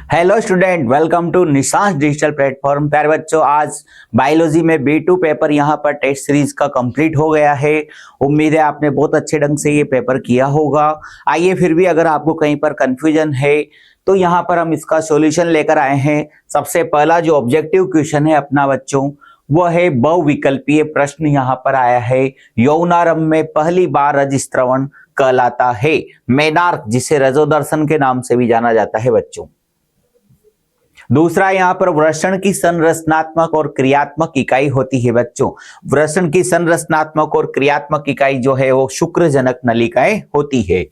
Hello student, welcome to Nishant's digital platform. प्यारे बच्चों, आज बायोलॉजी में B2 पेपर यहाँ पर टेस्ट सीरीज का कंप्लीट हो गया है। उम्मीद है आपने बहुत अच्छे ढंग से ये पेपर किया होगा। आइए, फिर भी अगर आपको कहीं पर कंफ्यूजन है तो यहाँ पर हम इसका सॉल्यूशन लेकर आए हैं। सबसे पहला जो ऑब्जेक्टिव क्वेश्चन है अपना बच्चों, वो है बहुविकल्पीय प्रश्न यहाँ पर आया है। यौनारंभ में पहली बार रजस्रवण कहलाता है मेनार्क, जिसे रजोदर्शन के नाम से भी जाना जाता है बच्चों। दूसरा, यहाँ पर वृषण की संरचनात्मक और क्रियात्मक इकाई होती है बच्चों। वृषण की संरचनात्मक और क्रियात्मक इकाई जो है वो शुक्रजनक नलिकाएं होती है।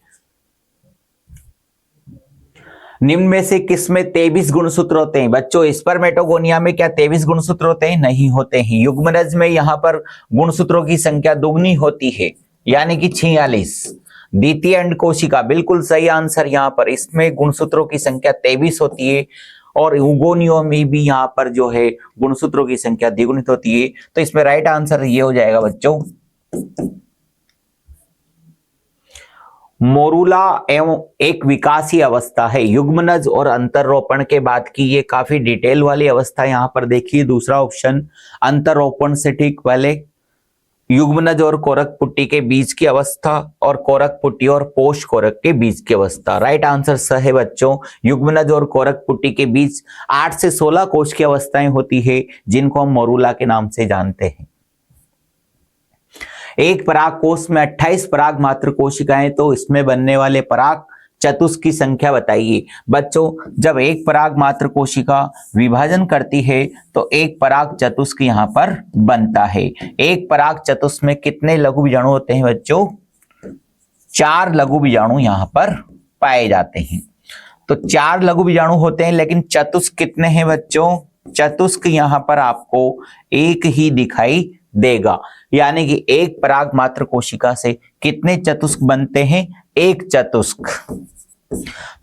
निम्न में से किसमें 23 गुणसूत्र होते हैं बच्चों? स्पर्मेटोगोनिया में क्या 23 गुणसूत्र होते हैं? नहीं होते हैं। युग्मनज में यहाँ पर गुणसूत्रों की संख्या दुगनी होती है, यानी कि 46। द्वितीय अंड कोशिका, बिल्कुल सही आंसर। यहाँ पर इसमें गुणसूत्रों की संख्या 23 होती है और युगोनियों में भी यहाँ पर जो है गुणसूत्रों की संख्या द्विगुणित होती है। तो इसमें राइट आंसर ये हो जाएगा बच्चों, मोरूला एवं एक विकासीय अवस्था है। युग्मनज और अंतरोपण के बाद की ये काफी डिटेल वाली अवस्था यहाँ पर देखिए। दूसरा ऑप्शन अंतरोपण से ठीक पहले युग्मनज और कोरक पुट्टी के बीच की अवस्था और कोरक पुट्टी और पोष कोरक के बीच की अवस्था। राइट आंसर सही है बच्चों। युग्मनज और कोरक पुट्टी के बीच 8 से 16 कोश की अवस्थाएं होती है, जिनको हम मोरूला के नाम से जानते हैं। एक पराग कोश में 28 पराग मात्र कोशिकाएं, तो इसमें बनने वाले पराग चतुष्क की संख्या बताइए बच्चों। जब एक पराग मात्र कोशिका विभाजन करती है तो एक पराग चतुष्क यहाँ पर बनता है। एक पराग चतुष्क में कितने लघु बीजाणु होते हैं बच्चों? 4 लघु बीजाणु यहाँ पर पाए जाते हैं। तो 4 लघु बीजाणु होते हैं, लेकिन चतुष्क कितने हैं बच्चों? चतुष्क यहाँ पर आपको एक ही दिखाई देगा, यानी कि एक पराग मात्र कोशिका से कितने चतुष्क बनते हैं? एक चतुष्क।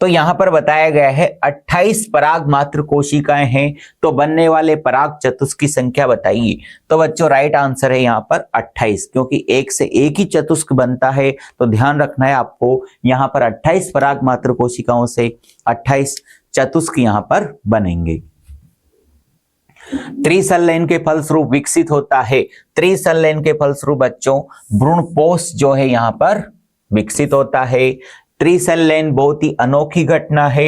तो यहां पर बताया गया है 28 पराग मात्र कोशिकाएं हैं, तो बनने वाले पराग चतुष्क की संख्या बताइए। तो बच्चों राइट आंसर है यहां पर 28, क्योंकि एक से एक ही चतुष्क बनता है। तो ध्यान रखना है आपको, यहां पर 28 पराग मात्र कोशिकाओं से 28 चतुष्क यहां पर बनेंगे। त्रिसंलयन के फलस्वरूप विकसित होता है। त्रिसंलयन के फलस्वरूप बच्चों भ्रूणपोष जो है यहां पर विकसित होता है। त्रिसंलयन बहुत ही अनोखी घटना है,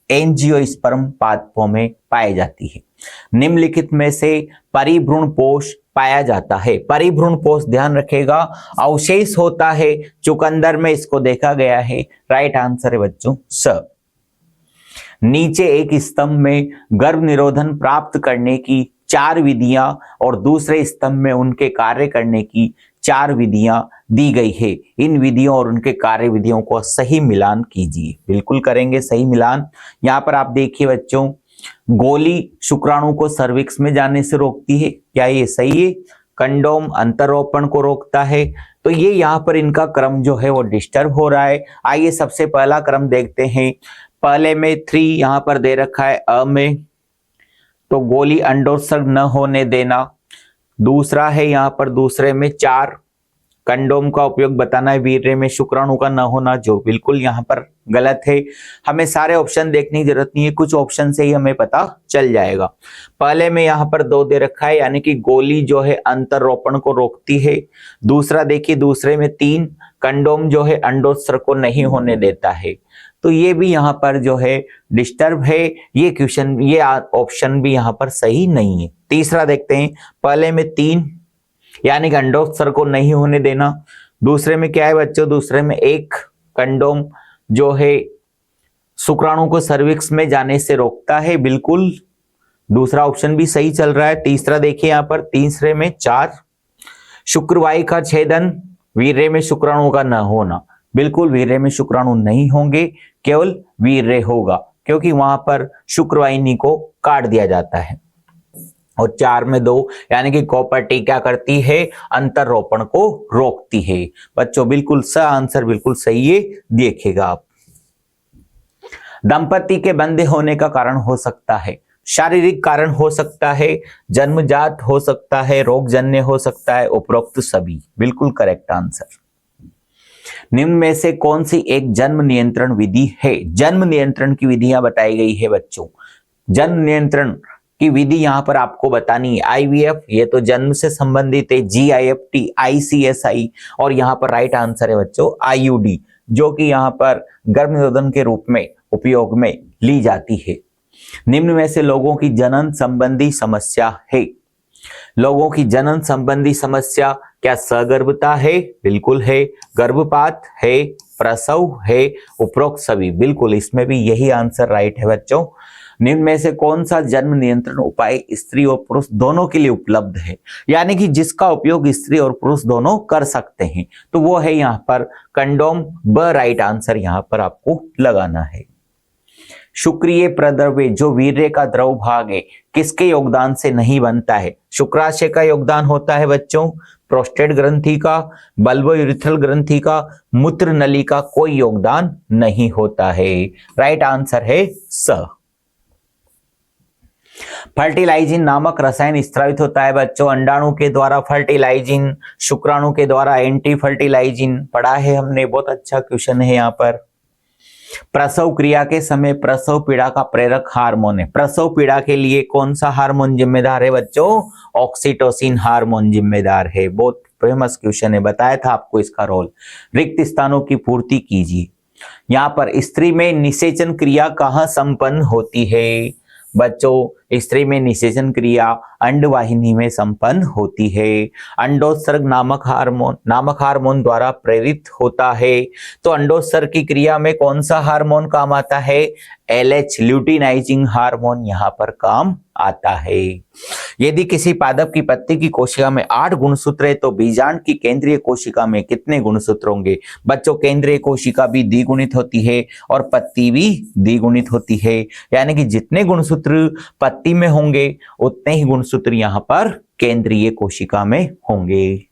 एंजियोस्पर्म पादपों में पाई जाती है। निम्नलिखित में से परिभ्रूणपोष पाया जाता है। परिभ्रूणपोष ध्यान रखेगा अवशेष होता है चुकंदर में, इसको देखा गया है। राइट आंसर है बच्चों स। नीचे एक स्तंभ में गर्भ निरोधन प्राप्त करने की 4 विधियां और दूसरे स्तंभ में उनके कार्य करने की 4 विधियां दी गई है। इन विधियों और उनके कार्य विधियों को सही मिलान कीजिए। बिल्कुल करेंगे सही मिलान। यहाँ पर आप देखिए बच्चों, गोली शुक्राणु को सर्विक्स में जाने से रोकती है, क्या ये सही है? कंडोम अंतरोपण को रोकता है। तो ये यहाँ पर इनका क्रम जो है वो डिस्टर्ब हो रहा है। आइए सबसे पहला क्रम देखते हैं। पहले में 3 यहाँ पर दे रखा है अ में, तो गोली अंडोत्सर्ग न होने देना। दूसरा है यहाँ पर दूसरे में 4 कंडोम का उपयोग बताना है। वीर्य में शुक्राणु का न होना, जो बिल्कुल यहाँ पर गलत है। हमें सारे ऑप्शन देखने की जरूरत नहीं है, कुछ ऑप्शन से ही हमें पता चल जाएगा। पहले में यहाँ पर 2 दे रखा है, यानी कि गोली जो है अंतरोपण को रोकती है। दूसरा देखिए, दूसरे में 3 कंडोम जो है अंडोत्सर्ग को नहीं होने देता है। तो ये भी यहाँ पर जो है डिस्टर्ब है। ये क्वेश्चन, ये ऑप्शन भी यहाँ पर सही नहीं है। तीसरा देखते हैं, पहले में 3 यानी कि अंडोत्सर्ग को नहीं होने देना। दूसरे में क्या है बच्चों? दूसरे में 1 कंडोम जो है शुक्राणु को सर्विक्स में जाने से रोकता है। बिल्कुल दूसरा ऑप्शन भी सही चल रहा है। तीसरा देखिए यहाँ पर, तीसरे में 4 शुक्रवायु का छेदन, वीर्य में शुक्राणु का न होना। बिल्कुल वीर्य में शुक्राणु नहीं होंगे, केवल वीर्य होगा, क्योंकि वहां पर शुक्रवाहिनी को काट दिया जाता है। और 4 में 2 यानी कि कॉपर्टी क्या करती है? अंतरोपण को रोकती है। बच्चों बिल्कुल स आंसर बिल्कुल सही है, देखिएगा आप। दंपति के बंधे होने का कारण हो सकता है, शारीरिक कारण हो सकता है, जन्मजात हो सकता है, रोगजन्य हो सकता है, उपरोक्त सभी। बिल्कुल करेक्ट आंसर। निम्न में से कौन सी एक जन्म नियंत्रण विधि है? जन्म नियंत्रण की विधियां बताई गई है बच्चों। जन्म नियंत्रण की विधि यहां पर आपको बतानी है। आईवीएफ ये तो जन्म से संबंधित है, जीआईएफटी, आईसीएसआई, और यहां पर राइट आंसर है बच्चों आईयूडी, जो कि यहां पर गर्भनिरोधन के रूप में उपयोग में ली जाती है। निम्न में से लोगों की जनन संबंधी समस्या है। लोगों की जनन संबंधी समस्या क्या सगर्भता है? बिल्कुल है। गर्भपात है, प्रसव है, उपरोक्त सभी, बिल्कुल इसमें भी यही आंसर राइट है बच्चों। निम्न में से कौन सा जन्म नियंत्रण उपाय स्त्री और पुरुष दोनों के लिए उपलब्ध है, यानी कि जिसका उपयोग स्त्री और पुरुष दोनों कर सकते हैं? तो वो है यहां पर कंडोम, ब राइट आंसर यहां पर आपको लगाना है। शुक्रिय प्रद्रव्य जो वीर्य का द्रव भाग है, किसके योगदान से नहीं बनता है? शुक्राशय का योगदान होता है बच्चों, प्रोस्टेट ग्रंथि का, बल्बोयूरेथ्रल ग्रंथि का, मूत्र नली का कोई योगदान नहीं होता है। राइट आंसर है स। फर्टिलाइजिन नामक रसायन स्त्रावित होता है बच्चों अंडाणु के द्वारा फर्टिलाइजिन, शुक्राणु के द्वारा एंटी फर्टिलाइजिन, पढ़ा है हमने, बहुत अच्छा क्वेश्चन है यहाँ पर। प्रसव क्रिया के समय प्रसव पीड़ा का प्रेरक हार्मोन है। प्रसव पीड़ा के लिए कौन सा हार्मोन जिम्मेदार है बच्चों? ऑक्सीटोसिन हार्मोन जिम्मेदार है। बहुत फेमस क्वेश्चन है, बताया था आपको इसका रोल। रिक्त स्थानों की पूर्ति कीजिए। यहाँ पर स्त्री में निषेचन क्रिया कहाँ संपन्न होती है बच्चों? स्त्री में निषेचन क्रिया अंडवाहिनी में संपन्न होती है। अंडोत्सर्ग नामक हार्मोन द्वारा प्रेरित होता है। तो अंडोत्सर्ग की क्रिया में कौन सा हार्मोन काम आता है? एलएच, ल्यूटिनाइजिंग हार्मोन यहाँ पर काम आता है। यदि किसी पादप की पत्ती की कोशिका में 8 गुणसूत्र है तो बीजांड की केंद्रीय कोशिका में कितने गुणसूत्र होंगे? बच्चों केंद्रीय कोशिका भी द्विगुणित होती है और पत्ती भी द्विगुणित होती है, यानी कि जितने गुणसूत्र पत्ती में होंगे उतने ही गुणसूत्र यहां पर केंद्रीय कोशिका में होंगे।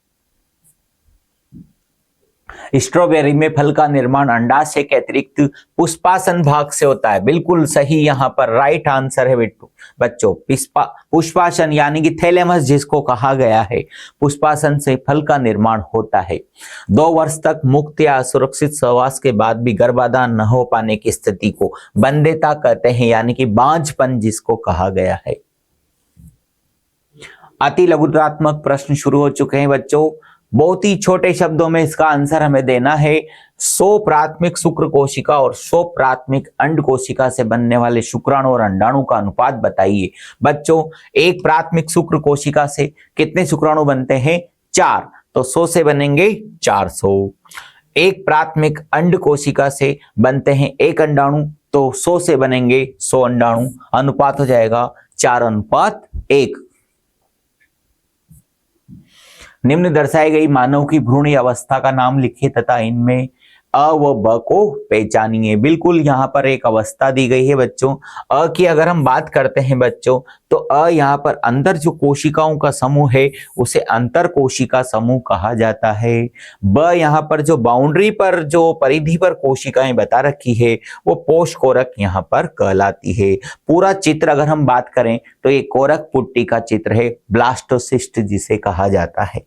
स्ट्रॉबेरी में फल का निर्माण अंडाशय के अतिरिक्त पुष्पासन भाग से होता है। बिल्कुल सही यहाँ पर राइट आंसर है बच्चों। पुष्पासन यानी कि थैलेमस जिसको कहा गया है, पुष्पासन से फल का निर्माण होता है। 2 वर्ष तक मुक्त या सुरक्षित सहवास के बाद भी गर्भाधान न हो पाने की स्थिति को बंध्यता कहते हैं, यानी कि बांझपन जिसको कहा गया है। अति लघुत्तरात्मक प्रश्न शुरू हो चुके हैं बच्चों। बहुत ही छोटे शब्दों में इसका आंसर हमें देना है। 100 प्राथमिक शुक्र कोशिका और 100 प्राथमिक अंड कोशिका से बनने वाले शुक्राणु और अंडाणु का अनुपात बताइए। बच्चों एक प्राथमिक शुक्र कोशिका से कितने शुक्राणु बनते हैं? 4, तो 100 से बनेंगे 400। एक प्राथमिक अंड कोशिका से बनते हैं 1 अंडाणु, तो 100 से बनेंगे 100 अंडाणु। अनुपात हो जाएगा 4:1। निम्न दर्शाई गई मानव की भ्रूण अवस्था का नाम लिखिए तथा इनमें अ व ब को पहचानिए। बिल्कुल यहाँ पर एक अवस्था दी गई है बच्चों। अ की अगर हम बात करते हैं बच्चों, तो अ यहाँ पर अंदर जो कोशिकाओं का समूह है उसे अंतर कोशिका समूह कहा जाता है। ब यहाँ पर जो बाउंड्री पर जो परिधि पर कोशिकाएं बता रखी है वो पोष कोरक यहाँ पर कहलाती है। पूरा चित्र अगर हम बात करें तो ये कोरक पुट्टी का चित्र है, ब्लास्टोसिस्ट जिसे कहा जाता है।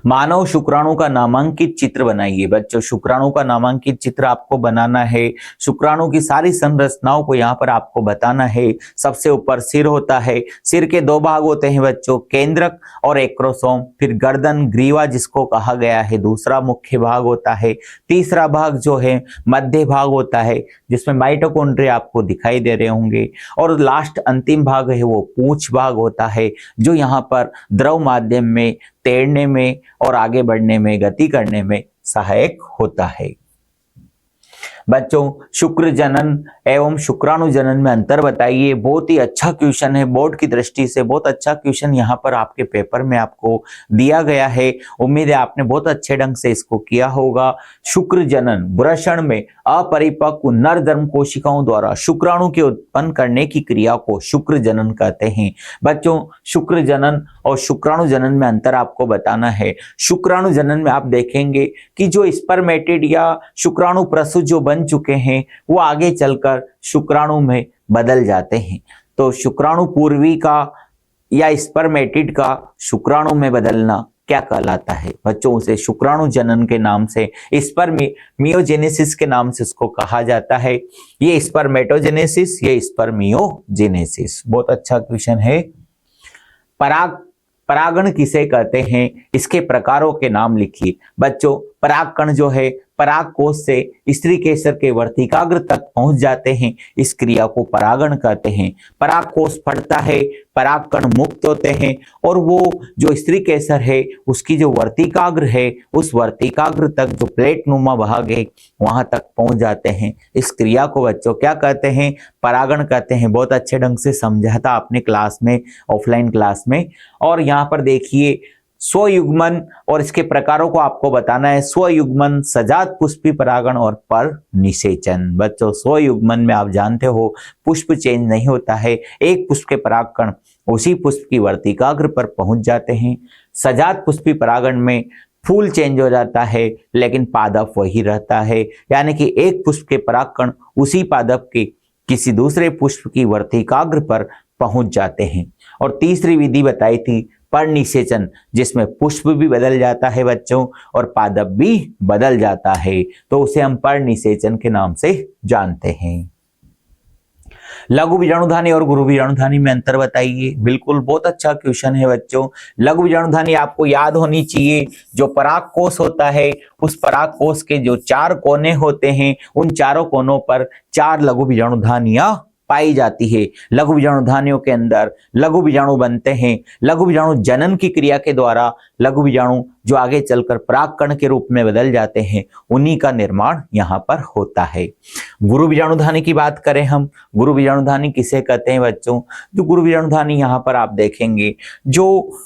मानव शुक्राणु का नामांकित चित्र बनाइए। बच्चों शुक्राणु का नामांकित चित्र आपको बनाना है। शुक्राणु की सारी संरचनाओं को यहाँ पर आपको बताना है। सबसे ऊपर सिर होता है, सिर के 2 भाग होते हैं बच्चों, केंद्रक और एक्रोसोम। फिर गर्दन, ग्रीवा जिसको कहा गया है, दूसरा मुख्य भाग होता है। तीसरा भाग जो है मध्य भाग होता है जिसमें माइटोकॉन्ड्रिया आपको दिखाई दे रहे होंगे। और लास्ट अंतिम भाग है वो पूंछ भाग होता है, जो यहाँ पर द्रव माध्यम में तैरने में और आगे बढ़ने में, गति करने में सहायक होता है। बच्चों शुक्र जनन एवं शुक्राणु जनन में अंतर बताइए। बहुत ही अच्छा क्वेश्चन है, बोर्ड की दृष्टि से बहुत अच्छा क्वेश्चन यहाँ पर आपके पेपर में आपको दिया गया है। उम्मीद है आपने बहुत अच्छे ढंग से इसको किया होगा। शुक्र जनन वृषण में अपरिपक्व नर धर्म कोशिकाओं द्वारा शुक्राणु के उत्पन्न करने की क्रिया को शुक्र जनन कहते हैं। बच्चों शुक्र जनन और शुक्राणु जनन में अंतर आपको बताना है। शुक्राणु जनन में आप देखेंगे कि जो स्पर्मेटिड या शुक्राणु प्रसूत जो बन चुके हैं वो आगे चलकर शुक्राणु में बदल जाते हैं। तो शुक्राणु पूर्वी का या स्पर्मेटिड का शुक्राणु में बदलना क्या कहलाता है बच्चों? उसे शुक्राणु जनन के नाम से, स्पर्मियोजेनेसिस के नाम से उसको कहा जाता है। ये स्पर्मेटोजेनेसिस, ये स्पर्मियोजेनेसिस। बहुत अच्छा क्वेश्चन है। परागण किसे कहते हैं? इसके प्रकारों के नाम लिखिए बच्चों। परागकण जो है पराग कोश से स्त्री केसर के वर्तिकाग्र तक पहुंच जाते हैं, इस क्रिया को परागण कहते हैं। पराग कोश फटता है, परागकण मुक्त होते हैं और वो जो स्त्री केसर है उसकी जो वर्तिकाग्र है, उस वर्तिकाग्र तक जो प्लेट नुमा भाग है वहां तक पहुंच जाते हैं। इस क्रिया को बच्चों क्या कहते हैं? परागण कहते हैं। बहुत अच्छे ढंग से समझा था आपने क्लास में, ऑफलाइन क्लास में। और यहाँ पर देखिए स्वयुग्मन और इसके प्रकारों को आपको बताना है। स्वयुग्मन, सजात पुष्पी परागण और पर निषेचन। बच्चों स्वयुग्मन में आप जानते हो पुष्प चेंज नहीं होता है, एक पुष्प के परागकण उसी पुष्प की वर्तिकाग्र पर पहुंच जाते हैं। सजात पुष्पी परागण में फूल चेंज हो जाता है लेकिन पादप वही रहता है, यानी कि एक पुष्प के परागकण उसी पादप के किसी दूसरे पुष्प की वर्तिकाग्र पर पहुंच जाते हैं। और तीसरी विधि बताई थी परनिषेचन, जिसमें पुष्प भी बदल जाता है बच्चों और पादप भी बदल जाता है, तो उसे हम परनिषेचन के नाम से जानते हैं। लघु बीजाणुधानी और गुरु बीजाणुधानी में अंतर बताइए। बिल्कुल बहुत अच्छा क्वेश्चन है बच्चों। लघु बीजाणुधानी आपको याद होनी चाहिए, जो पराग कोश होता है उस पराग कोश के जो 4 कोने होते हैं, उन चारों कोनों पर 4 लघु बीजाणुधानियां पाई जाती है। लघु बीजाणुधानियों के अंदर लघु बीजाणु बनते हैं। लघु बीजाणु जनन की क्रिया के द्वारा लघु बीजाणु जो आगे चलकर परागकण के रूप में बदल जाते हैं, उन्हीं का निर्माण यहाँ पर होता है। गुरु बीजाणुधानी की बात करें हम, गुरु बीजाणुधानी किसे कहते हैं बच्चों? जो गुरु बीजाणुधानी यहाँ पर आप देखेंगे, जो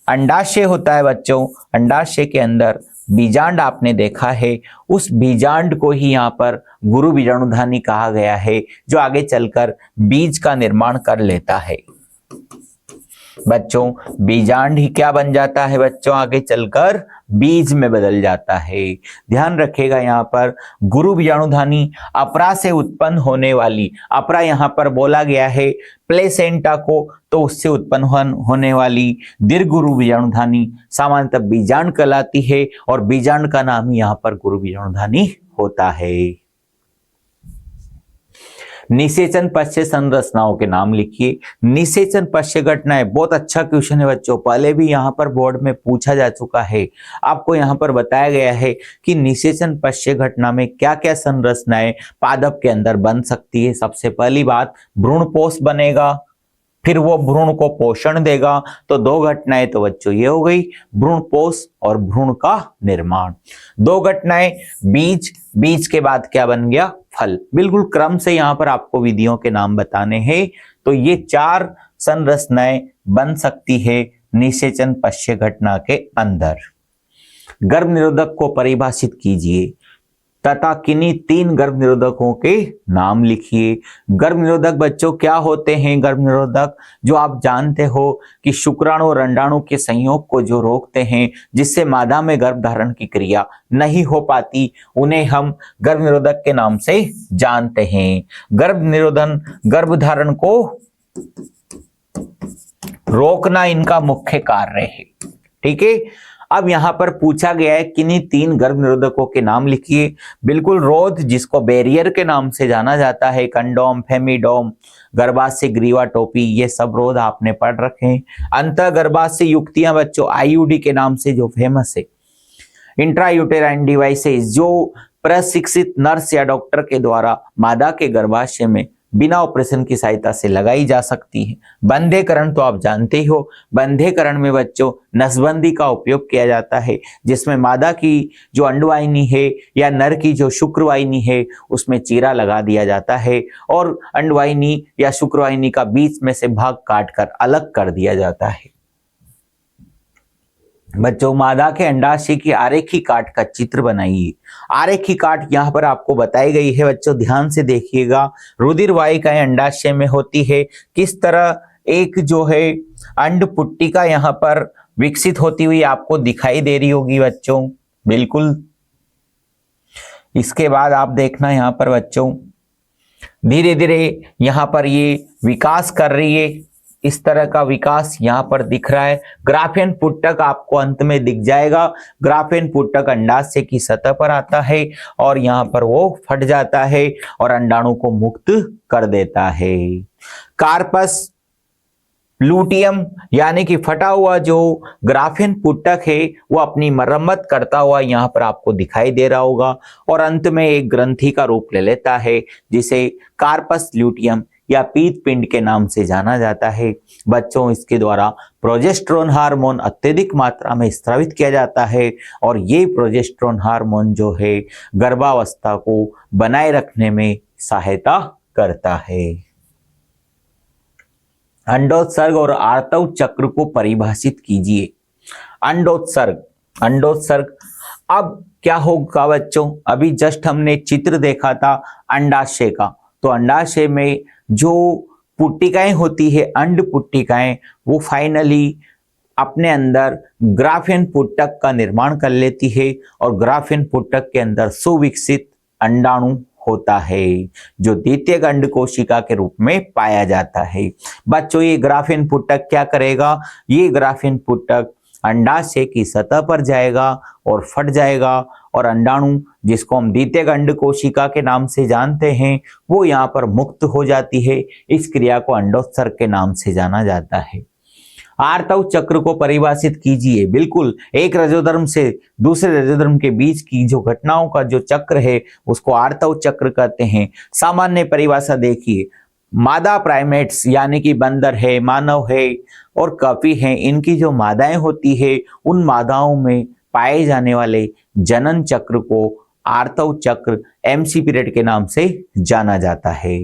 अंडाशय होता है बच्चों, अंडाशय के अंदर बीजांड आपने देखा है, उस बीजांड को ही यहाँ पर गुरु बीजाणुधानी कहा गया है, जो आगे चलकर बीज का निर्माण कर लेता है। बच्चों बीजांड ही क्या बन जाता है बच्चों? आगे चलकर बीज में बदल जाता है। ध्यान रखिएगा यहाँ पर गुरु बीजाणुधानी अपरा से उत्पन्न होने वाली, अपरा यहाँ पर बोला गया है प्लेसेंटा को, तो उससे उत्पन्न होने वाली दीर्घ गुरु बीजाणुधानी सामान्यतः बीजांड कहलाती है और बीजांड का नाम ही यहाँ पर गुरु बीजाणुधानी होता है। निषेचन पश्य संरचनाओं के नाम लिखिए। निषेचन पश्य घटनाएं, बहुत अच्छा क्वेश्चन है बच्चों, पहले भी यहाँ पर बोर्ड में पूछा जा चुका है। आपको यहाँ पर बताया गया है कि निषेचन पश्य घटना में क्या क्या संरचनाएं पादप के अंदर बन सकती है। सबसे पहली बात, भ्रूणपोष बनेगा, फिर वो भ्रूण को पोषण देगा। तो 2 घटनाएं तो बच्चों ये हो गई, भ्रूणपोष और भ्रूण का निर्माण। 2 घटनाएं, बीज, बीज के बाद क्या बन गया? फल। बिल्कुल क्रम से यहाँ पर आपको विधियों के नाम बताने हैं। तो ये 4 संरचनाएं बन सकती है निषेचन पश्य घटना के अंदर। गर्भ निरोधक को परिभाषित कीजिए तथा किन्हीं 3 गर्भ निरोधकों के नाम लिखिए। गर्भ निरोधक बच्चों क्या होते हैं? गर्भ निरोधक जो आप जानते हो कि शुक्राणु और अंडाणु के संयोग को जो रोकते हैं, जिससे मादा में गर्भ धारण की क्रिया नहीं हो पाती, उन्हें हम गर्भ निरोधक के नाम से जानते हैं। गर्भ निरोधन, गर्भ धारण को रोकना इनका मुख्य कार्य है। ठीक है। अब यहां पर पूछा गया है किन्हीं 3 गर्भ निरोधकों के नाम लिखिए। बिल्कुल रोध, जिसको बैरियर के नाम से जाना जाता है, कंडोम, फेमिडोम, गर्भाशय ग्रीवा टोपी, ये सब रोध आपने पढ़ रखे हैं। अंतः गर्भाशय युक्तियां बच्चों आईयूडी के नाम से जो फेमस है। इंट्रायूटेराइन डिवाइसेस जो प्रशिक्षित नर्स या डॉक्टर के द्वारा मादा के गर्भाशय में बिना ऑपरेशन की सहायता से लगाई जा सकती है। बंधेकरण तो आप जानते ही हो, बंधेकरण में बच्चों नसबंदी का उपयोग किया जाता है, जिसमें मादा की जो अंडवाहिनी है या नर की जो शुक्रवाहिनी है उसमें चीरा लगा दिया जाता है और अंडवाहिनी या शुक्रवाहिनी का बीच में से भाग काटकर अलग कर दिया जाता है। बच्चों मादा के अंडाशय की आरेखी काट का चित्र बनाइए। आरेखी काट यहाँ पर आपको बताई गई है बच्चों, ध्यान से देखिएगा। रुधिर वाहिकाएं अंडाशय में होती है। किस तरह एक जो है अंड पुट्टिका यहाँ पर विकसित होती हुई आपको दिखाई दे रही होगी बच्चों, बिल्कुल। इसके बाद आप देखना यहाँ पर बच्चों धीरे धीरे यहाँ पर ये विकास कर रही है इस तरह का विकास यहाँ पर दिख रहा है। ग्राफेन पुटक आपको अंत में दिख जाएगा। ग्राफेन पुटक अंडाशय की सतह पर आता है और यहाँ पर वो फट जाता है और अंडाणु को मुक्त कर देता है। कार्पस लूटियम यानी कि फटा हुआ जो ग्राफेन पुटक है वो अपनी मरम्मत करता हुआ यहाँ पर आपको दिखाई दे रहा होगा और अंत में एक ग्रंथि का रूप ले लेता है जिसे कार्पस ल्यूटियम या पीत पिंड के नाम से जाना जाता है। बच्चों, इसके द्वारा प्रोजेस्टेरोन हार्मोन अत्यधिक मात्रा में स्रावित किया जाता है और ये प्रोजेस्टेरोन हार्मोन जो है गर्भावस्था को बनाए रखने में सहायता करता है। अंडोत्सर्ग और आर्तव चक्र को परिभाषित कीजिए। अंडोत्सर्ग अब क्या होगा बच्चों, अभी जस्ट हमने चित्र देखा था अंडाशय का, तो अंडाशय में जो पुट्टिकाएं होती है, अंड पुट्टिकाएं, वो फाइनली अपने अंदर ग्राफेन पुटक का निर्माण कर लेती है और ग्राफेन पुटक के अंदर सुविकसित अंडाणु होता है जो द्वितीयक अंड कोशिका के रूप में पाया जाता है। बच्चों, ये ग्राफेन पुटक क्या करेगा, ये ग्राफेन पुटक अंडाशय की सतह पर जाएगा और फट जाएगा और अंडाणु जिसको हम द्वितीयक अंड कोशिका के नाम से जानते हैं वो यहाँ पर मुक्त हो जाती है। इस क्रिया को अंडोत्सर्ग के नाम से जाना जाता है। आर्तव चक्र को परिभाषित कीजिए। बिल्कुल, एक रजोधर्म से दूसरे रजोधर्म के बीच की जो घटनाओं का जो चक्र है उसको आर्तव चक्र कहते हैं। सामान्य परिभाषा देखिए, मादा प्राइमेट्स यानी कि बंदर है, मानव है और कॉफी है, इनकी जो मादाएं होती है उन मादाओं में पाए जाने वाले जनन चक्र को आर्तव चक्र एमसी पीरियड के नाम से जाना जाता है।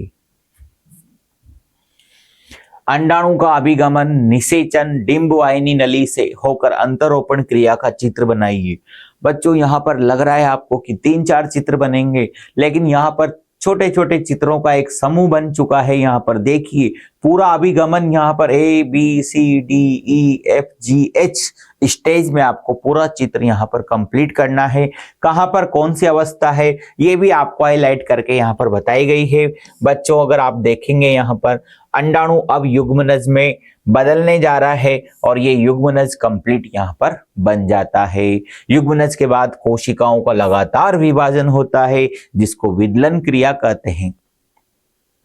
अंडाणु का अभिगमन निषेचन डिंब वाहिनी नली से होकर अंतरोपण क्रिया का चित्र बनाइए। बच्चों, यहाँ पर लग रहा है आपको कि 3-4 चित्र बनेंगे, लेकिन यहाँ पर छोटे छोटे चित्रों का एक समूह बन चुका है। यहाँ पर देखिए पूरा अभिगमन, यहाँ पर ABCDEFGH स्टेज में आपको पूरा चित्र यहाँ पर कंप्लीट करना है। कहाँ पर कौन सी अवस्था है ये भी आपको हाईलाइट करके यहाँ पर बताई गई है। बच्चों, अगर आप देखेंगे यहाँ पर अंडाणु अब युग्मनज में बदलने जा रहा है और ये युग्मनज कंप्लीट यहाँ पर बन जाता है। युग्मनज के बाद कोशिकाओं का लगातार विभाजन होता है जिसको विदलन क्रिया कहते हैं।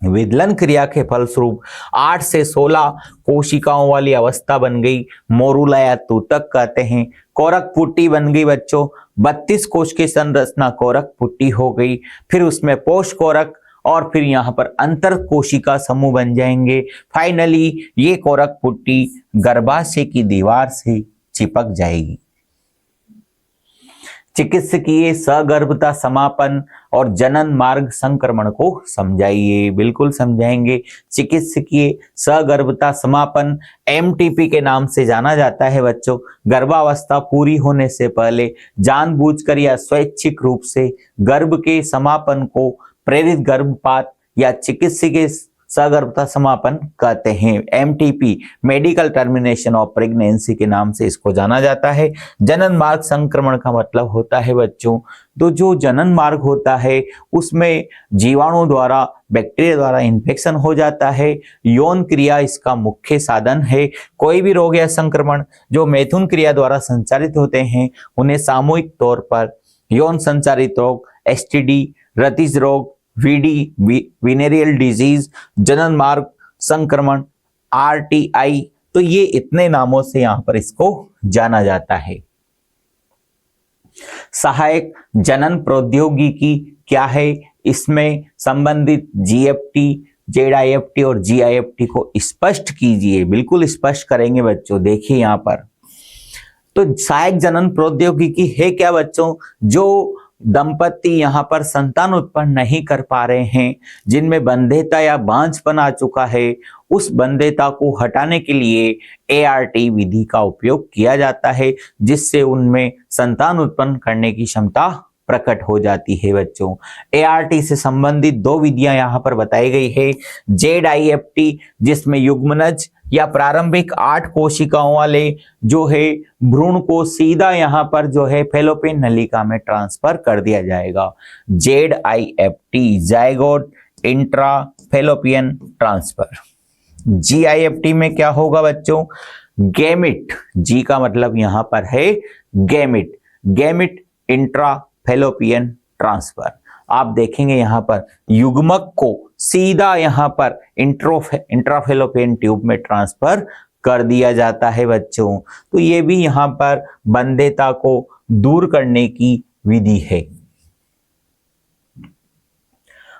विदलन क्रिया के फलस्वरूप 8 से 16 कोशिकाओं वाली अवस्था बन गई, मोरूला या तूतक कहते हैं। कोरक पुट्टी बन गई बच्चों, 32 कोश की संरचना कोरक पुट्टी हो गई। फिर उसमें पोष कोरक और फिर यहाँ पर अंतर कोशिका समूह बन जाएंगे। फाइनली ये कोरक पुट्टी गर्भाशय की दीवार से चिपक जाएगी। चिकित्सकीय सगर्भता समापन और जनन मार्ग संक्रमण को समझाइए। बिल्कुल समझाएंगे। चिकित्सकीय सगर्भता समापन एमटीपी के नाम से जाना जाता है बच्चों। गर्भावस्था पूरी होने से पहले जानबूझकर या स्वैच्छिक रूप से गर्भ के समापन को प्रेरित गर्भपात या चिकित्सकीय सगर्भता समापन कहते हैं। MTP medical termination of pregnancy के नाम से इसको जाना जाता है। जनन मार्ग संक्रमण का मतलब होता है बच्चों, तो जो जनन मार्ग होता है उसमें जीवाणु द्वारा, बैक्टीरिया द्वारा इन्फेक्शन हो जाता है। यौन क्रिया इसका मुख्य साधन है। कोई भी रोग या संक्रमण जो मैथुन क्रिया द्वारा संचारित होते हैं उन्हें सामूहिक तौर पर यौन संचारित रोग, एसटीडी, रतिज रोग, वीडी विनेरियल डिजीज, जनन मार्ग संक्रमण, आरटीआई, तो ये इतने नामों से यहां पर इसको जाना जाता है। सहायक जनन प्रौद्योगिकी क्या है, इसमें संबंधित जीएफटी, जेडआईएफटी और जीआईएफटी को स्पष्ट कीजिए। बिल्कुल स्पष्ट करेंगे बच्चों। देखिए यहाँ पर तो सहायक जनन प्रौद्योगिकी है क्या बच्चों, जो दंपति यहाँ पर संतान उत्पन्न नहीं कर पा रहे हैं, जिनमें बंध्यता या बांझपन आ चुका है, उस बंध्यता को हटाने के लिए एआरटी विधि का उपयोग किया जाता है, जिससे उनमें संतान उत्पन्न करने की क्षमता प्रकट हो जाती है बच्चों। एआरटी से संबंधित 2 विधियां यहाँ पर बताई गई है। जेडआईएफटी जिसमें युग्मनज या प्रारंभिक 8 कोशिकाओं वाले जो है भ्रूण को सीधा यहाँ पर जो है फैलोपियन नलिका में ट्रांसफर कर दिया जाएगा। ZIFT zygote intra fallopian transfer. GIFT में क्या होगा बच्चों? गैमिट। G का मतलब यहां पर है गैमिट, गैमिट इंट्राफेलोपियन ट्रांसफर। आप देखेंगे यहां पर युग्मक को सीधा यहां पर इंट्राफेलोपियन ट्यूब में ट्रांसफर कर दिया जाता है बच्चों। तो ये भी यहां पर बंध्यता को दूर करने की विधि है।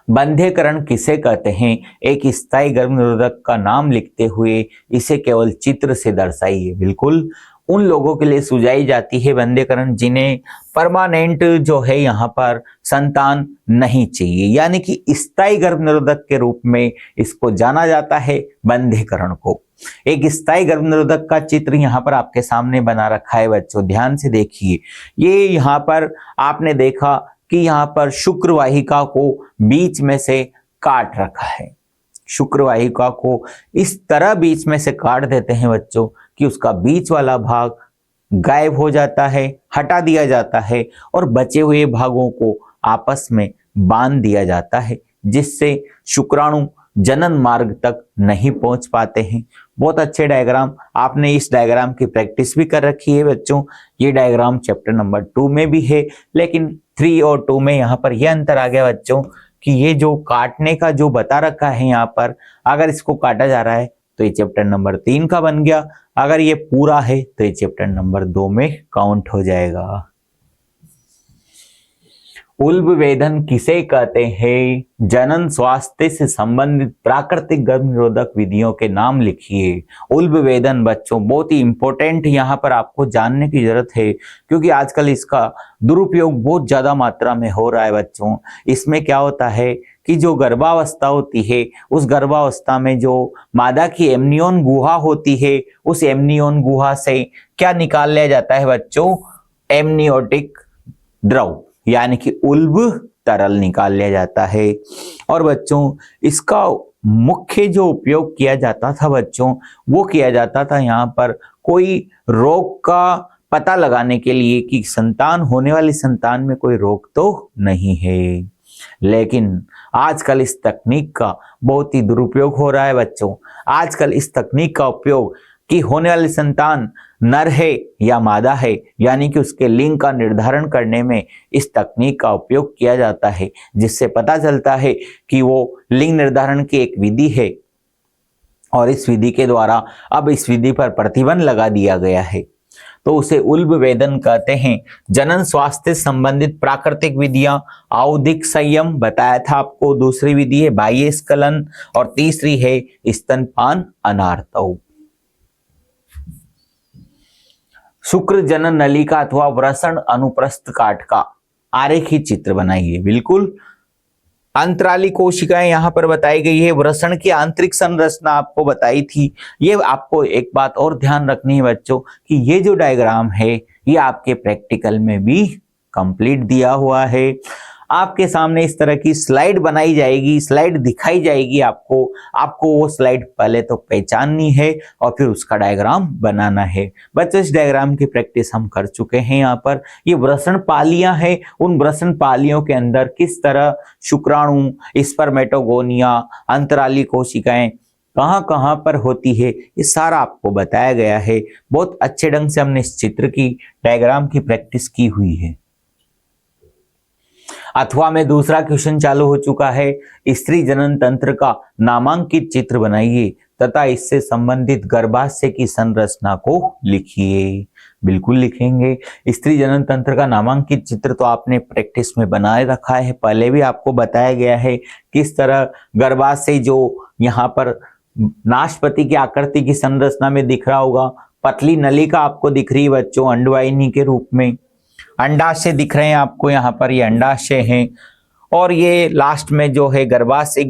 बंध्यकरण किसे कहते हैं? एक स्थायी गर्भनिरोधक का नाम लिखते हुए इसे केवल चित्र से दर्शाइए। बिल्कुल उन लोगों के लिए सुझाई जाती है बंध्यकरण जिन्हें परमानेंट जो है यहाँ पर संतान नहीं चाहिए, यानी कि स्थायी गर्भनिरोधक के रूप में इसको जाना जाता है बंध्यकरण को। एक स्थायी गर्भनिरोधक का चित्र यहाँ पर आपके सामने बना रखा है बच्चों, ध्यान से देखिए। ये यहाँ पर आपने देखा कि यहाँ पर शुक्र वाहिका को बीच में से काट रखा है। शुक्र वाहिका को इस तरह बीच में से काट देते हैं बच्चों कि उसका बीच वाला भाग गायब हो जाता है, हटा दिया जाता है और बचे हुए भागों को आपस में बांध दिया जाता है, जिससे शुक्राणु जनन मार्ग तक नहीं पहुंच पाते हैं। बहुत अच्छे डायग्राम, आपने इस डायग्राम की प्रैक्टिस भी कर रखी है बच्चों। ये डायग्राम चैप्टर नंबर 2 में भी है, लेकिन 3 और 2 में यहाँ पर यह अंतर आ गया बच्चों कि ये जो काटने का जो बता रखा है यहाँ पर, अगर इसको काटा जा रहा है तो ये चैप्टर नंबर 3 का बन गया, अगर ये पूरा है तो ये चैप्टर नंबर 2 में काउंट हो जाएगा। उल्बवेधन किसे कहते हैं? जनन स्वास्थ्य से संबंधित प्राकृतिक गर्भनिरोधक विधियों के नाम लिखिए। उल्बवेधन बच्चों बहुत ही इंपॉर्टेंट यहाँ पर आपको जानने की जरूरत है, क्योंकि आजकल इसका दुरुपयोग बहुत ज्यादा मात्रा में हो रहा है बच्चों। इसमें क्या होता है कि जो गर्भावस्था होती है, उस गर्भावस्था में जो मादा की एमनियोन गुहा होती है, उस एमनियोन गुहा से क्या निकाल लिया जाता है बच्चों? एमनियोटिक द्रव, यानी कि उल्ब तरल निकाल लिया जाता है। और बच्चों इसका मुख्य जो उपयोग किया जाता था बच्चों, वो किया जाता था यहाँ पर कोई रोग का पता लगाने के लिए कि संतान, होने वाली संतान में कोई रोग तो नहीं है। लेकिन आजकल इस तकनीक का बहुत ही दुरुपयोग हो रहा है बच्चों। आजकल इस तकनीक का उपयोग कि होने वाली संतान नर है या मादा है, यानी कि उसके लिंग का निर्धारण करने में इस तकनीक का उपयोग किया जाता है, जिससे पता चलता है कि वो लिंग निर्धारण की एक विधि है। और इस विधि के द्वारा अब इस विधि पर प्रतिबंध लगा दिया गया है, तो उसे उल्बवेधन कहते हैं। जनन स्वास्थ्य संबंधित प्राकृतिक विधियां, आवधिक संयम बताया था आपको, दूसरी विधि है बाह्य स्खलन और तीसरी है स्तनपान अनार्तव। शुक्र जनन नलिका अथवा वृषण अनुप्रस्थ काट का आरेखी चित्र बनाइए। बिल्कुल अंतराली कोशिकाएं यहाँ पर बताई गई है, वृषण की आंतरिक संरचना आपको बताई थी। ये आपको एक बात और ध्यान रखनी है बच्चों कि ये जो डायग्राम है ये आपके प्रैक्टिकल में भी कंप्लीट दिया हुआ है। आपके सामने इस तरह की स्लाइड बनाई जाएगी, स्लाइड दिखाई जाएगी आपको वो स्लाइड पहले तो पहचाननी है और फिर उसका डायग्राम बनाना है। बच्चों इस डायग्राम की प्रैक्टिस हम कर चुके हैं। यहाँ पर ये वृषण पालियां हैं, उन वृषण पालियों के अंदर किस तरह शुक्राणु, स्पर्मेटोगोनिया, अंतराली कोशिकाएं कहाँ कहाँ पर होती है, ये सारा आपको बताया गया है। बहुत अच्छे ढंग से हमने इस चित्र की, डायग्राम की प्रैक्टिस की हुई है। अथवा में दूसरा क्वेश्चन चालू हो चुका है। स्त्री जनन तंत्र का नामांकित चित्र बनाइए तथा इससे संबंधित गर्भाशय की संरचना को लिखिए। बिल्कुल लिखेंगे। स्त्री जनन तंत्र का नामांकित चित्र तो आपने प्रैक्टिस में बनाए रखा है, पहले भी आपको बताया गया है किस तरह गर्भाशय जो यहाँ पर नाशपति की आकृति की संरचना में दिख रहा होगा, पतली नलिका आपको दिख रही है बच्चों अंडवाहिनी के रूप में, अंडाशय दिख रहे हैं आपको यहाँ पर, ये अंडाशय हैं, और ये लास्ट में जो है गर्भाशय,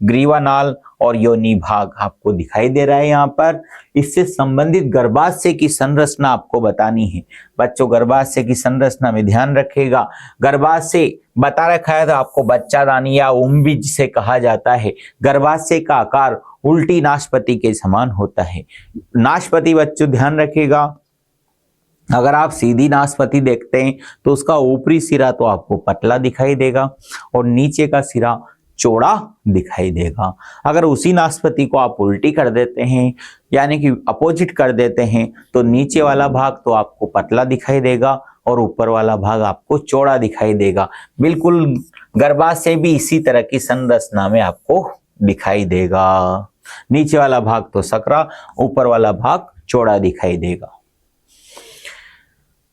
ग्रीवा नाल और योनि भाग आपको दिखाई दे रहा है यहाँ पर। इससे संबंधित गर्भाशय की संरचना आपको बतानी है बच्चों। गर्भाशय की संरचना में ध्यान रखिएगा, गर्भाशय बता रखा है तो आपको बच्चादानी या उम्बी जिसे कहा जाता है। गर्भाशय का आकार उल्टी नाशपति के समान होता है। नाशपति बच्चों ध्यान रखिएगा, अगर आप सीधी नाशपति देखते हैं तो उसका ऊपरी सिरा तो आपको पतला दिखाई देगा और नीचे का सिरा चौड़ा दिखाई देगा। अगर उसी नाशपाती को आप उल्टी कर देते हैं यानी कि अपोजिट कर देते हैं तो नीचे वाला भाग तो आपको पतला दिखाई देगा और ऊपर वाला भाग आपको चौड़ा दिखाई देगा। बिल्कुल गर्भाशय भी इसी तरह की संरचना में आपको दिखाई देगा। नीचे वाला भाग तो सकरा, ऊपर वाला भाग चौड़ा दिखाई देगा।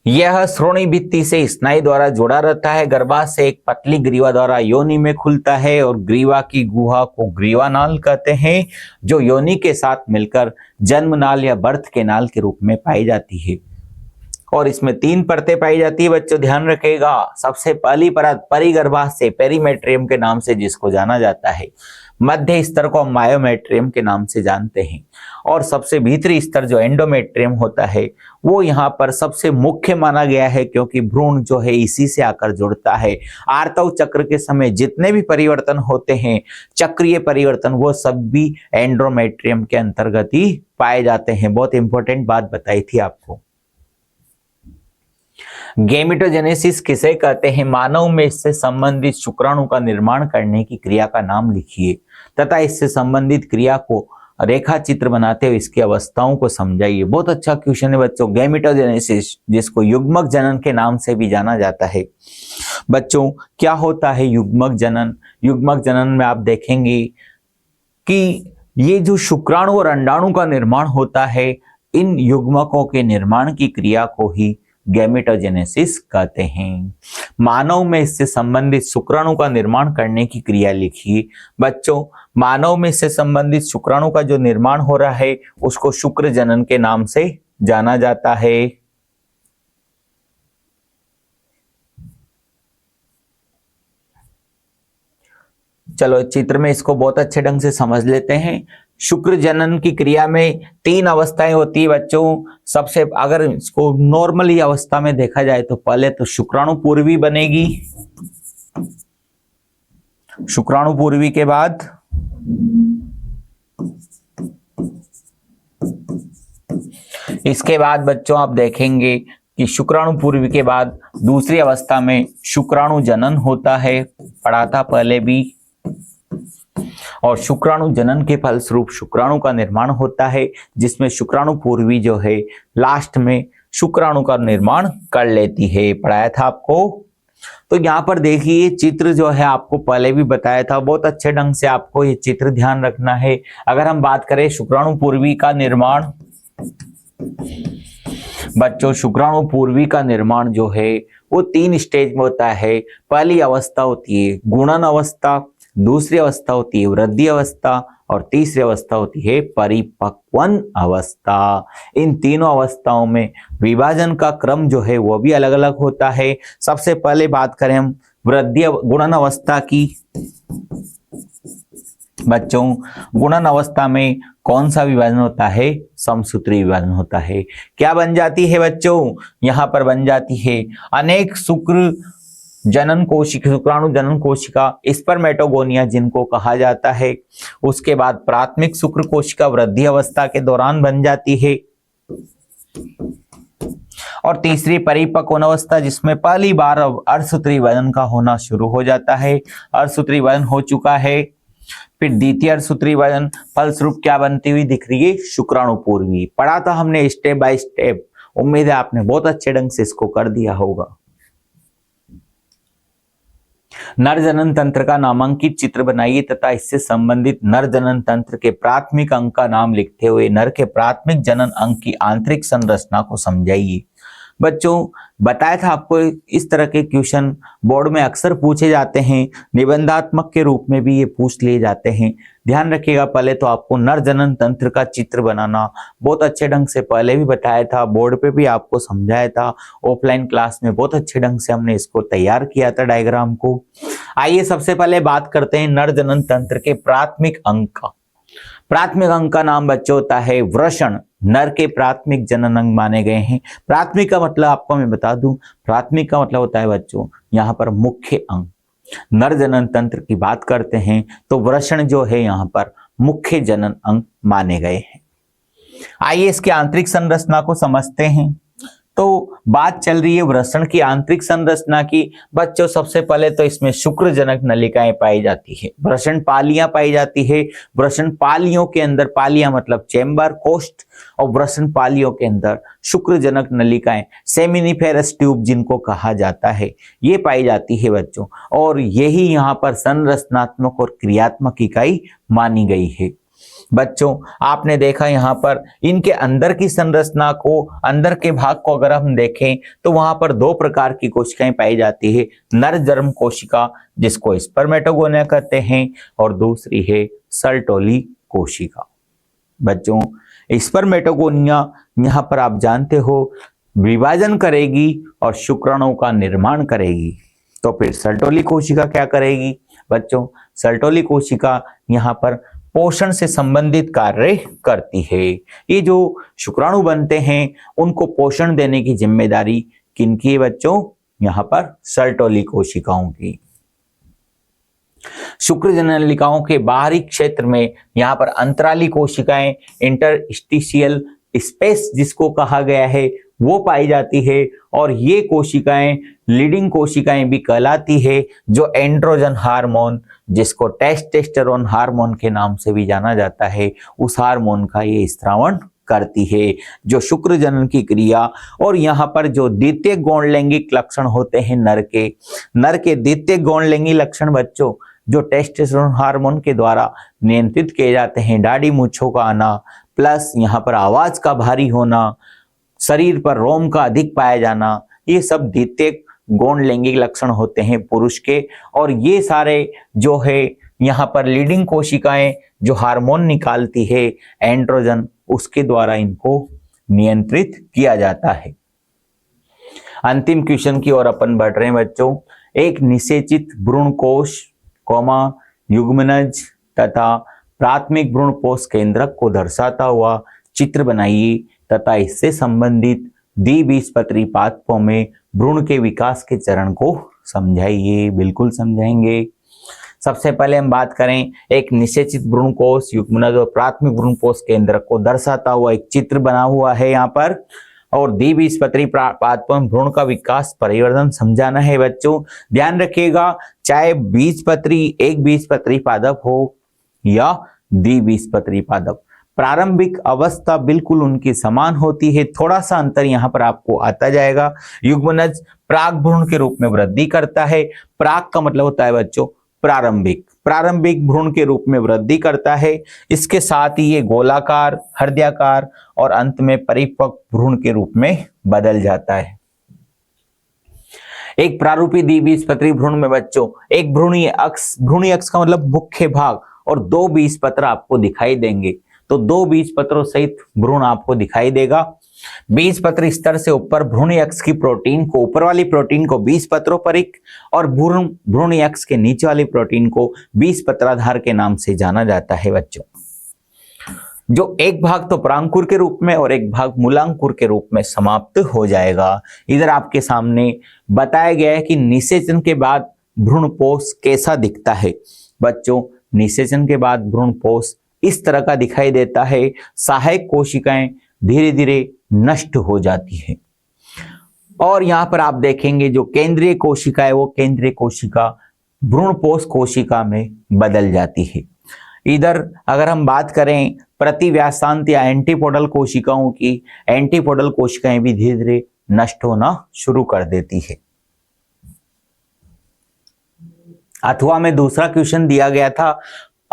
यह श्रोणि भित्ति से स्नायु द्वारा जुड़ा रहता है। गर्भाशय एक पतली ग्रीवा द्वारा योनि में खुलता है और ग्रीवा की गुहा को ग्रीवा नाल कहते हैं, जो योनि के साथ मिलकर जन्म नाल या बर्थ के नाल के रूप में पाई जाती है। और इसमें 3 परतें पाई जाती है बच्चों, ध्यान रखिएगा। सबसे पहली परत परिगर्भाशय पेरीमेट्रियम के नाम से जिसको जाना जाता है। मध्य स्तर को मायोमेट्रियम के नाम से जानते हैं और सबसे भीतरी स्तर जो एंडोमेट्रियम होता है वो यहाँ पर सबसे मुख्य माना गया है, क्योंकि भ्रूण जो है इसी से आकर जुड़ता है। आर्तव चक्र के समय जितने भी परिवर्तन होते हैं, चक्रीय परिवर्तन, वो सब भी एंडोमेट्रियम के अंतर्गत ही पाए जाते हैं। बहुत इंपॉर्टेंट बात बताई थी आपको। गैमेटोजेनेसिस किसे कहते हैं? मानव में इससे संबंधित शुक्राणु का निर्माण करने की क्रिया का नाम लिखिए तथा इससे संबंधित क्रिया को रेखा चित्र बनाते हुए इसकी अवस्थाओं को समझाइए। बहुत अच्छा क्वेश्चन है बच्चों। गैमेटोजेनेसिस, जिसको युग्मक जनन के नाम से भी जाना जाता है। बच्चों, क्या होता है युग्मक जनन? युग्मक जनन में आप देखेंगे कि ये जो शुक्राणु और अंडाणु का निर्माण होता है, इन युग्मकों के निर्माण की क्रिया को ही गैमेटोजेनेसिस कहते हैं। मानव में इससे संबंधित शुक्राणु का निर्माण करने की क्रिया लिखिए। बच्चों, मानव में इससे संबंधित शुक्राणु का जो निर्माण हो रहा है उसको शुक्र जनन के नाम से जाना जाता है। चलो चित्र में इसको बहुत अच्छे ढंग से समझ लेते हैं। शुक्र जनन की क्रिया में 3 अवस्थाएं होती है बच्चों। सबसे अगर इसको नॉर्मली अवस्था में देखा जाए तो पहले तो शुक्राणु पूर्वी बनेगी। शुक्राणु पूर्वी के बाद इसके बाद बच्चों आप देखेंगे कि शुक्राणु पूर्वी के बाद दूसरी अवस्था में शुक्राणु जनन होता है, पढ़ा था पहले भी। और शुक्राणु जनन के फलस्वरूप शुक्राणु का निर्माण होता है, जिसमें शुक्राणु पूर्वी जो है लास्ट में शुक्राणु का निर्माण कर लेती है, पढ़ाया था आपको। तो यहाँ पर देखिए चित्र जो है आपको पहले भी बताया था, बहुत अच्छे ढंग से आपको ये चित्र ध्यान रखना है। अगर हम बात करें शुक्राणु पूर्वी का निर्माण, बच्चों शुक्राणु पूर्वी का निर्माण जो है वो 3 स्टेज में होता है। पहली अवस्था होती है गुणन अवस्था, दूसरी अवस्था होती है वृद्धि अवस्था और तीसरी अवस्था होती है परिपक्वन अवस्था। इन तीनों अवस्थाओं में विभाजन का क्रम जो है वो भी अलग अलग होता है। सबसे पहले बात करें हम वृद्धि गुणन अवस्था की। बच्चों गुणन अवस्था में कौन सा विभाजन होता है? समसूत्री विभाजन होता है। क्या बन जाती है बच्चों? यहाँ पर बन जाती है अनेक शुक्र जनन कोशिका, शुक्राणु जनन कोशिका, स्पर्मेटोगोनिया जिनको कहा जाता है। उसके बाद प्राथमिक शुक्र कोशिका वृद्धि अवस्था के दौरान बन जाती है। और तीसरी परिपक्वन अवस्था, जिसमें पहली बार अब अर्धसूत्री विभाजन का होना शुरू हो जाता है। अर्धसूत्री विभाजन हो चुका है। फिर द्वितीय अर्धसूत्री विभाजन, फलस्वरूप क्या बनती हुई दिख रही है? शुक्राणु पूर्वी। पढ़ा था हमने स्टेप बाय स्टेप। उम्मीद है आपने बहुत अच्छे ढंग से इसको कर दिया होगा। नर जनन तंत्र का नामांकित चित्र बनाइए तथा इससे संबंधित नर जनन तंत्र के प्राथमिक अंग का नाम लिखते हुए नर के प्राथमिक जनन अंग की आंतरिक संरचना को समझाइए। बच्चों बताया था आपको इस तरह के क्वेश्चन बोर्ड में अक्सर पूछे जाते हैं, निबंधात्मक के रूप में भी ये पूछ लिए जाते हैं। ध्यान रखिएगा, पहले तो आपको नर जनन तंत्र का चित्र बनाना बहुत अच्छे ढंग से पहले भी बताया था, बोर्ड पे भी आपको समझाया था, ऑफलाइन क्लास में बहुत अच्छे ढंग से हमने इसको तैयार किया था डायग्राम को। आइए सबसे पहले बात करते हैं नर जनन तंत्र के प्राथमिक अंग का। प्राथमिक अंग का नाम बच्चों होता है वृषण। नर के प्राथमिक जनन अंग माने गए हैं। प्राथमिक का मतलब आपको मैं बता दूं, प्राथमिक का मतलब होता है बच्चों यहाँ पर मुख्य अंग। नर जनन तंत्र की बात करते हैं तो वृषण जो है यहाँ पर मुख्य जनन अंग माने गए हैं। आइए इसकी आंतरिक संरचना को समझते हैं। तो बात चल रही है वृषण की आंतरिक संरचना की। बच्चों सबसे पहले तो इसमें शुक्रजनक नलिकाएं पाई जाती है, वृषण पालियां पाई जाती है। वृषण पालियों के अंदर, पालियां मतलब चेंबर, कोष्ठ, और वृषण पालियों के अंदर शुक्रजनक नलिकाएं, सेमिनिफेरस ट्यूब जिनको कहा जाता है, ये पाई जाती है बच्चों। और यही यहाँ पर संरचनात्मक और क्रियात्मक इकाई मानी गई है। बच्चों आपने देखा यहाँ पर इनके अंदर की संरचना को, अंदर के भाग को अगर हम देखें तो वहां पर दो प्रकार की कोशिकाएं पाई जाती है। नर जर्म कोशिका जिसको स्पर्मेटोगोनिया कहते हैं, और दूसरी है सर्टोली कोशिका। बच्चों स्पर्मेटोगोनिया यहाँ पर आप जानते हो विभाजन करेगी और शुक्राणुओं का निर्माण करेगी, तो फिर सर्टोली कोशिका क्या करेगी? बच्चों सर्टोली कोशिका यहाँ पर पोषण से संबंधित कार्य करती है। ये जो शुक्राणु बनते हैं उनको पोषण देने की जिम्मेदारी किनकी है बच्चों? यहाँ पर सर्टोली कोशिकाओं की। शुक्रजनन नलिकाओं के बाहरी क्षेत्र में यहाँ पर अंतराली कोशिकाएं, इंटरस्टिशियल स्पेस जिसको कहा गया है, वो पाई जाती है। और ये कोशिकाएं लीडिंग कोशिकाएं भी कहलाती है, जो एंड्रोजन हार्मोन जिसको टेस्टोस्टेरोन हार्मोन के नाम से भी जाना जाता है, उस हार्मोन का ये स्त्रावण करती है, जो शुक्र जनन की क्रिया। और यहाँ पर जो द्वितीय गौण लैंगिक लक्षण होते हैं नर के द्वितीय गौण लैंगिक लक्षण बच्चों जो टेस्टोस्टेरोन हार्मोन के द्वारा नियंत्रित किए जाते हैं, दाढ़ी मूंछों का आना, प्लस यहाँ पर आवाज का भारी होना, शरीर पर रोम का अधिक पाया जाना, ये सब द्वितीय गौण लैंगिक लक्षण होते हैं पुरुष के। और ये सारे जो है यहाँ पर लीडिंग कोशिकाएं जो हार्मोन निकालती है एंड्रोजन, उसके द्वारा इनको नियंत्रित किया जाता है। अंतिम क्वेश्चन की ओर अपन बढ़ रहे हैं बच्चों। एक निषेचित भ्रूणकोश युग्मनज तथा प्राथमिक भ्रूणपोष केंद्रक को दर्शाता हुआ चित्र बनाइए तथा इससे संबंधित द्विबीजपत्री पादपों में भ्रूण के विकास के चरण को समझाइए। बिल्कुल समझाएंगे। सबसे पहले हम बात करें, एक निषेचित भ्रूणकोश युग्मनज और प्राथमिक भ्रूणपोष केंद्र को दर्शाता हुआ एक चित्र बना हुआ है यहाँ पर, और द्विबीजपत्री पादपों में भ्रूण का विकास परिवर्तन समझाना है बच्चों। ध्यान रखिएगा, चाहे एक बीजपत्री पादप हो या द्विबीजपत्री पादप, प्रारंभिक अवस्था बिल्कुल उनकी समान होती है, थोड़ा सा अंतर यहाँ पर आपको आता जाएगा। युग्मनज प्राक भ्रूण के रूप में वृद्धि करता है। प्राक का मतलब होता है बच्चों प्रारंभिक भ्रूण के रूप में वृद्धि करता है। इसके साथ ही ये गोलाकार, हृदयाकार और अंत में परिपक्व भ्रूण के रूप में बदल जाता है। एक प्रारूपी द्विबीजपत्री भ्रूण में बच्चों एक भ्रूणीय अक्ष का मतलब मुख्य भाग और दो बीजपत्र आपको दिखाई देंगे, तो दो बीजपत्रों सहित भ्रूण आपको दिखाई देगा। बीजपत्र स्तर से ऊपर भ्रूणीय अक्ष की प्रोटीन को, ऊपर वाली प्रोटीन को बीजपत्रोपरिक और भ्रूणीय अक्ष के नीचे वाली प्रोटीन को बीजपत्राधार के नाम से जाना जाता है बच्चों। जो एक भाग तो परांकुर के रूप में और एक भाग मूलांकुर के रूप में समाप्त हो जाएगा। इधर आपके सामने बताया गया है कि निषेचन के बाद भ्रूणपोष कैसा दिखता है बच्चों। निषेचन के बाद भ्रूणपोष इस तरह का दिखाई देता है। सहायक कोशिकाएं धीरे धीरे नष्ट हो जाती है और यहां पर आप देखेंगे जो केंद्रीय कोशिका है वो केंद्रीय कोशिका भ्रूणपोष कोशिका में बदल जाती है। इधर अगर हम बात करें प्रतिव्यासांत या एंटीपोडल कोशिकाओं की, एंटीपोडल कोशिकाएं भी धीरे धीरे नष्ट होना शुरू कर देती है। अथवा में दूसरा क्वेश्चन दिया गया था,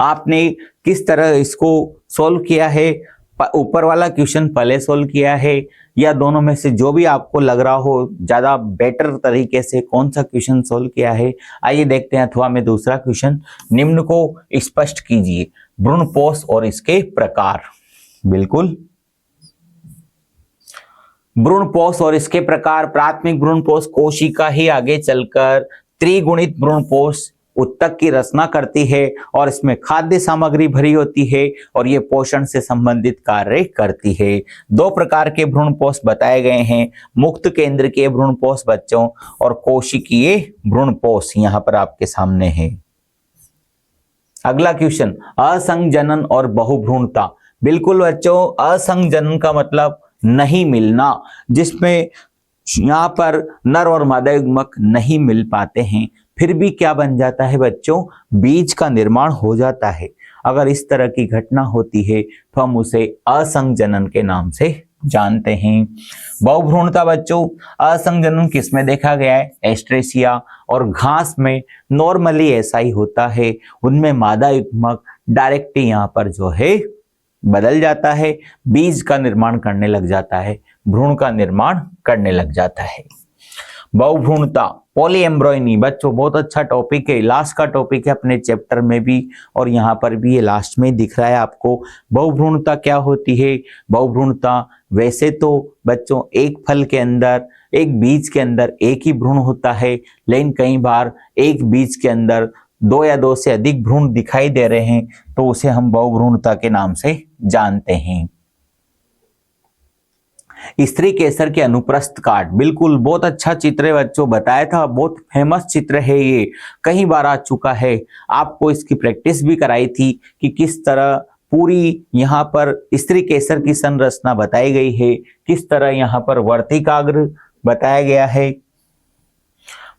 आपने किस तरह इसको सोल्व किया है? ऊपर वाला क्वेश्चन पहले सोल्व किया है या दोनों में से जो भी आपको लग रहा हो ज्यादा बेटर तरीके से कौन सा क्वेश्चन सोल्व किया है? आइए देखते हैं। अथवा में दूसरा क्वेश्चन, निम्न को स्पष्ट कीजिए, भ्रूणपोष और इसके प्रकार। बिल्कुल, भ्रूणपोष और इसके प्रकार। प्राथमिक भ्रूणपोष कोशिका ही आगे चलकर त्रिगुणित भ्रूणपोष उत्तक की रचना करती है और इसमें खाद्य सामग्री भरी होती है और ये पोषण से संबंधित कार्य करती है। दो प्रकार के भ्रूणपोष बताए गए हैं, मुक्त केंद्र के भ्रूणपोष बच्चों और कोशिकीय भ्रूणपोष यहाँ पर आपके सामने है। अगला क्वेश्चन, असंजनन और बहुभ्रूणता। बिल्कुल बच्चों, असंजनन का मतलब नहीं मिलना, जिसमें यहाँ पर नर और मादा युग्मक नहीं मिल पाते हैं, फिर भी क्या बन जाता है बच्चों, बीज का निर्माण हो जाता है। अगर इस तरह की घटना होती है तो हम उसे असंजनन के नाम से जानते हैं। बहुभ्रूणता बच्चों, असंजनन किसमें देखा गया है, एस्ट्रेसिया और घास में नॉर्मली ऐसा ही होता है। उनमें मादा युग्मक डायरेक्टली यहाँ पर जो है बदल जाता है, बीज का निर्माण करने लग जाता है, भ्रूण का निर्माण करने लग जाता है। बहुभ्रूणता, पॉलीएम्ब्रॉयनी बच्चों बहुत अच्छा टॉपिक है, लास्ट का टॉपिक है अपने चैप्टर में भी और यहाँ पर भी ये लास्ट में दिख रहा है आपको। बहुभ्रूणता क्या होती है, बहुभ्रूणता वैसे तो बच्चों एक फल के अंदर, एक बीज के अंदर एक ही भ्रूण होता है, लेकिन कई बार एक बीज के अंदर 2 या 2 से अधिक भ्रूण दिखाई दे रहे हैं तो उसे हम बहुभ्रूणता के नाम से जानते हैं। स्त्री केसर के अनुप्रस्थ काट, बिल्कुल बहुत अच्छा चित्र है बच्चों, बताया था, बहुत फेमस चित्र है ये, कई बार आ चुका है। आपको इसकी प्रैक्टिस भी कराई थी कि किस तरह पूरी यहाँ पर स्त्री केसर की संरचना बताई गई है, किस तरह यहाँ पर वर्तिकाग्र बताया गया है।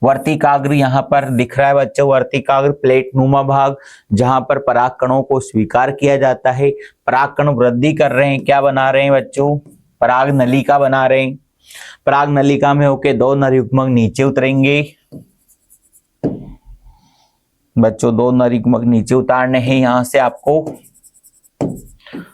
वर्तिकाग्र यहाँ पर दिख रहा है बच्चों, वर्तिकाग्र प्लेट नुमा भाग जहां पर परागकणों को स्वीकार किया जाता है। परागकण वृद्धि कर रहे हैं, क्या बना रहे हैं बच्चों, पराग नलिका बना रहे हैं। पराग नलिका में होके 2 नर युग्मक नीचे उतरेंगे बच्चों, 2 नर युग्मक नीचे उतारने हैं। यहां से आपको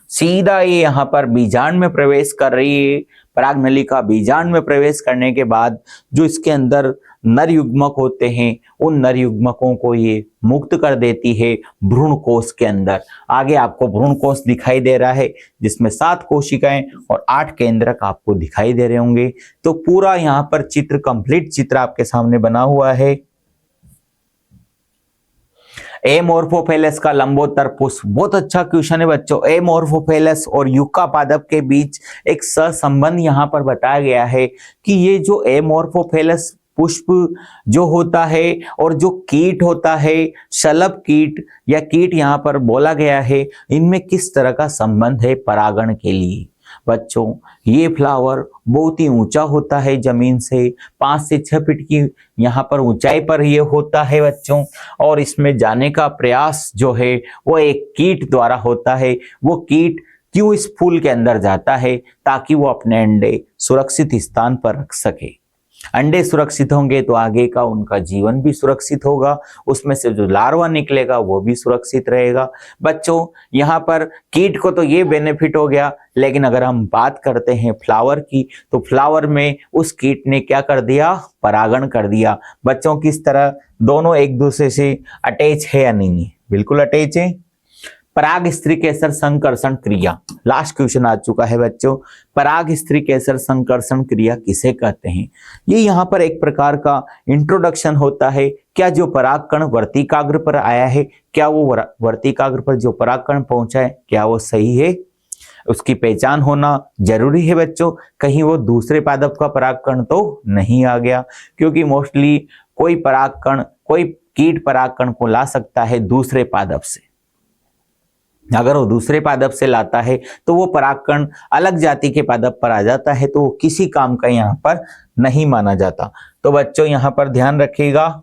सीधा ये यहाँ पर बीजांड में प्रवेश कर रही है। पराग नलिका बीजांड में प्रवेश करने के बाद जो इसके अंदर नर युग्मक होते हैं उन नर युग्मकों को ये मुक्त कर देती है भ्रूण कोश के अंदर। आगे आपको भ्रूण कोश दिखाई दे रहा है जिसमें 7 कोशिकाएं और 8 केंद्रक आपको दिखाई दे रहे होंगे। तो पूरा यहाँ पर चित्र, कंप्लीट चित्र आपके सामने बना हुआ है। एमोर्फोफेलस का लंबोत्तर पुष्प, बहुत अच्छा क्वेश्चन है बच्चों। एमोर्फोफेलस और युक्का पादप के बीच एक सहसंबंध यहाँ पर बताया गया है कि ये जो एमोर्फोफेलस पुष्प जो होता है और जो कीट होता है, शलभ कीट या कीट यहाँ पर बोला गया है, इनमें किस तरह का संबंध है परागण के लिए। बच्चों ये फ्लावर बहुत ही ऊंचा होता है जमीन से, 5 से 6 फीट की यहाँ पर ऊंचाई पर ये होता है बच्चों, और इसमें जाने का प्रयास जो है वो एक कीट द्वारा होता है। वो कीट क्यों इस फूल के अंदर जाता है, ताकि वो अपने अंडे सुरक्षित स्थान पर रख सके। अंडे सुरक्षित होंगे तो आगे का उनका जीवन भी सुरक्षित होगा, उसमें से जो लार्वा निकलेगा वो भी सुरक्षित रहेगा। बच्चों यहाँ पर कीट को तो ये बेनिफिट हो गया, लेकिन अगर हम बात करते हैं फ्लावर की, तो फ्लावर में उस कीट ने क्या कर दिया, परागण कर दिया। बच्चों किस तरह दोनों एक दूसरे से अटैच है या नहीं है, बिल्कुल अटैच है। पराग स्त्री केसर संकर्षण क्रिया, लास्ट क्वेश्चन आ चुका है बच्चों। पराग स्त्री केसर संकर्षण क्रिया किसे कहते हैं? ये यहाँ पर एक प्रकार का इंट्रोडक्शन होता है। क्या जो परागकण वर्तिकाग्र पर आया है, क्या वो वर्तिकाग्र पर जो परागकण पहुंचा है, क्या वो सही है? उसकी पहचान होना जरूरी है बच्चों। कहीं वो दूसरे पादप का परागकण तो नहीं आ गया, क्योंकि मोस्टली कोई परागकण, कोई कीट परागकण को ला सकता है दूसरे पादप से। अगर वो दूसरे पादप से लाता है तो वो परागकण अलग जाति के पादप पर आ जाता है, तो वो किसी काम का यहाँ पर नहीं माना जाता। तो बच्चों यहाँ पर ध्यान रखिएगा,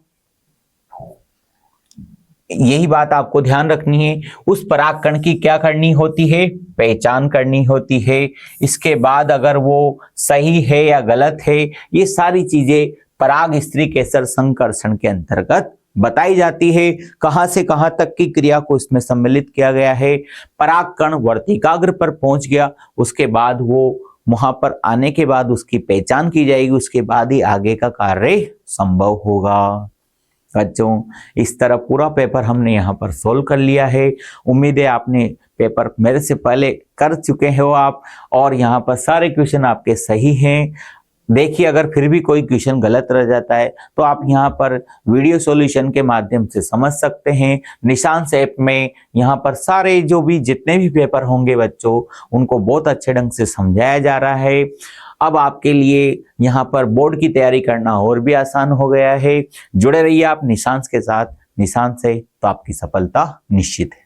यही बात आपको ध्यान रखनी है। उस परागकण की क्या करनी होती है, पहचान करनी होती है। इसके बाद अगर वो सही है या गलत है, ये सारी चीजें पराग स्त्री केसर संकर्षण के अंतर्गत बताई जाती है। कहां से कहां तक की क्रिया को इसमें सम्मिलित किया गया है। परागकण वर्तिकाग्र पर पहुंच गया, उसके बाद वो वहां पर आने के बाद उसकी पहचान की जाएगी, उसके बाद ही आगे का कार्य संभव होगा। बच्चों इस तरह पूरा पेपर हमने यहाँ पर सोल्व कर लिया है। उम्मीद है आपने पेपर मेरे से पहले कर चुके हो आप, और यहाँ पर सारे क्वेश्चन आपके सही हैं। देखिए अगर फिर भी कोई क्वेश्चन गलत रह जाता है तो आप यहाँ पर वीडियो सॉल्यूशन के माध्यम से समझ सकते हैं। निशांस ऐप में यहाँ पर सारे जो भी जितने भी पेपर होंगे बच्चों, उनको बहुत अच्छे ढंग से समझाया जा रहा है। अब आपके लिए यहाँ पर बोर्ड की तैयारी करना और भी आसान हो गया है। जुड़े रहिए आप निशांस के साथ, निशांस से तो आपकी सफलता निश्चित है।